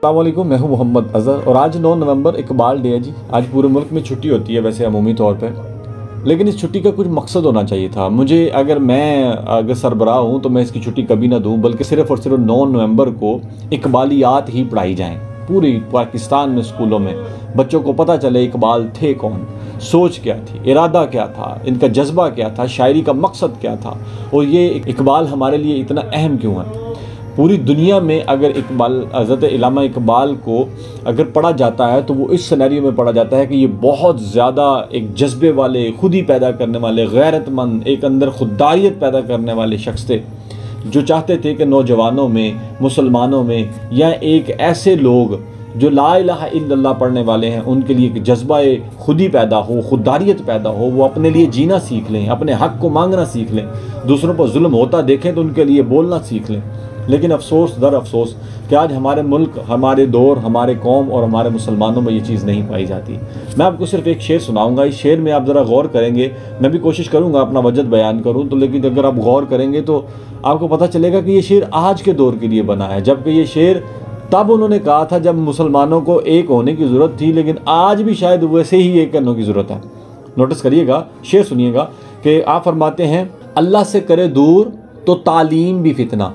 अस्सलाम वालेकुम, मैं हूं मोहम्मद अज़हर और आज 9 नवंबर इकबाल डे है जी। आज पूरे मुल्क में छुट्टी होती है वैसे अमूमी तौर पे, लेकिन इस छुट्टी का कुछ मकसद होना चाहिए था। मुझे अगर सरबराह हूं तो मैं इसकी छुट्टी कभी ना दूं, बल्कि सिर्फ़ और सिर्फ 9 नवंबर को इकबालियात ही पढ़ाई जाएँ पूरी पाकिस्तान में। स्कूलों में बच्चों को पता चले इकबाल थे कौन, सोच क्या थी, इरादा क्या था, इनका जज्बा क्या था, शायरी का मकसद क्या था, और ये इकबाल हमारे लिए इतना अहम क्यों है। पूरी दुनिया में अगर हज़रत इल्लामा इकबाल को अगर पढ़ा जाता है तो वो इस सिनेरियो में पढ़ा जाता है कि ये बहुत ज़्यादा एक जज्बे वाले, खुद ही पैदा करने वाले, गैरतमंद, एक अंदर खुददारियत पैदा करने वाले शख्स थे, जो चाहते थे कि नौजवानों में, मुसलमानों में, या एक ऐसे लोग जो ला इलाहा इल्लल्लाह पढ़ने वाले हैं, उनके लिए एक जज्बा खुद ही पैदा हो, खुददारियत पैदा हो, वो अपने लिए जीना सीख लें, अपने हक़ को मांगना सीख लें, दूसरों पर जुल्म होता देखें तो उनके लिए बोलना सीख लें। लेकिन अफसोस दर अफसोस कि आज हमारे मुल्क, हमारे दौर, हमारे कौम और हमारे मुसलमानों में ये चीज़ नहीं पाई जाती। मैं आपको सिर्फ एक शेर सुनाऊंगा, इस शेर में आप ज़रा गौर करेंगे। मैं भी कोशिश करूंगा अपना वजद बयान करूं तो, लेकिन अगर आप गौर करेंगे तो आपको पता चलेगा कि ये शेर आज के दौर के लिए बना है, जबकि ये शेर तब उन्होंने कहा था जब मुसलमानों को एक होने की ज़रूरत थी, लेकिन आज भी शायद वैसे ही एक करने की ज़रूरत है। नोटिस करिएगा, शेर सुनिएगा कि आप फरमाते हैं, अल्लाह से करे दूर तो तालीम भी फितना,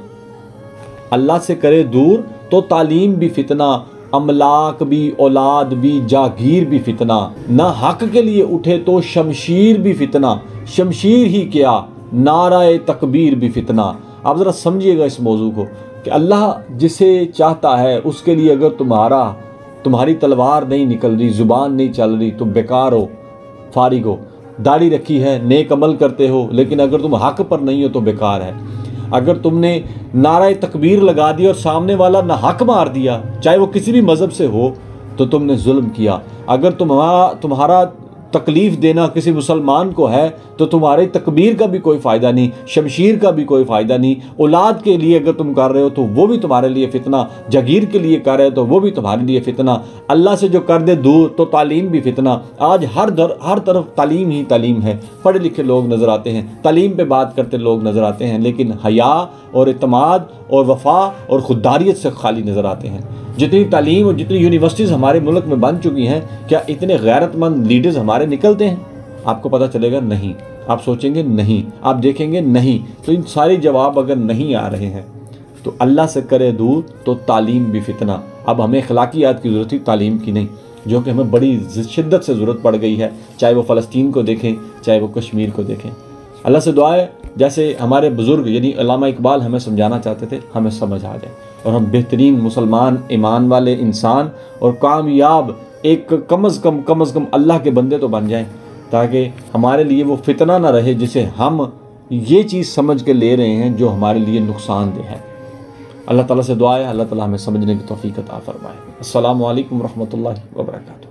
अल्लाह से करे दूर तो तालीम भी फितना, अमलाक भी, औलाद भी, जागीर भी फितना, ना हक के लिए उठे तो शमशीर भी फितना, शमशीर ही क्या नाराए तकबीर भी फितना। आप ज़रा समझिएगा इस मौजू को कि अल्लाह जिसे चाहता है उसके लिए अगर तुम्हारी तलवार नहीं निकल रही, ज़ुबान नहीं चल रही, तो बेकार हो, फारिग हो। दाढ़ी रखी है, नेक अमल करते हो, लेकिन अगर तुम हक पर नहीं हो तो बेकार है। अगर तुमने नाराए तकबीर लगा दी और सामने वाला ना हक मार दिया, चाहे वो किसी भी मज़हब से हो, तो तुमने जुल्म किया। अगर तुम्हारा तकलीफ़ देना किसी मुसलमान को है तो तुम्हारी तकबीर का भी कोई फ़ायदा नहीं, शमशीर का भी कोई फ़ायदा नहीं। औलाद के लिए अगर तुम कर रहे हो तो वो भी तुम्हारे लिए फितना, जागीर के लिए कर रहे हो तो वो भी तुम्हारे लिए फितना, अल्लाह से जो कर दे दूर तो तालीम भी फितना। आज हर तरफ तालीम ही तालीम है। पढ़े लिखे लोग नज़र आते हैं, तालीम पे बात करते लोग नज़र आते हैं, लेकिन हया और इत्माद और वफ़ा और खुददारियत से खाली नज़र आते हैं। जितनी तालीम और जितनी यूनिवर्सिटीज़ हमारे मुल्क में बन चुकी हैं, क्या इतने गैरतमंद लीडर्स हमारे निकलते हैं? आपको पता चलेगा नहीं। आप सोचेंगे नहीं, आप देखेंगे नहीं। तो इन सारे जवाब अगर नहीं आ रहे हैं तो अल्लाह से करे दूर तो तालीम भी फितना। अब हमें अखलाकियात की ज़रूरत थी, तालीम की नहीं, जो कि हमें बड़ी शिद्दत से ज़रूरत पड़ गई है, चाहे वो फ़लस्तीन को देखें, चाहे वो कश्मीर को देखें। अल्लाह से दुआ है जैसे हमारे बुज़ुर्ग यानी इल्लामा इकबाल हमें समझाना चाहते थे, हमें समझ आ जाए और हम बेहतरीन मुसलमान, ईमान वाले इंसान और कामयाब एक कम अज़ कम अल्लाह के बंदे तो बन जाएं, ताकि हमारे लिए वो फितना ना रहे जिसे हम ये चीज़ समझ के ले रहे हैं जो हमारे लिए नुकसानदेह है। अल्लाह ताला से दुआ है, अल्लाह ताला हमें समझने की तौफीक अता फरमाए। अस्सलामु अलैकुम रहमतुल्लाहि व बरकातुहू।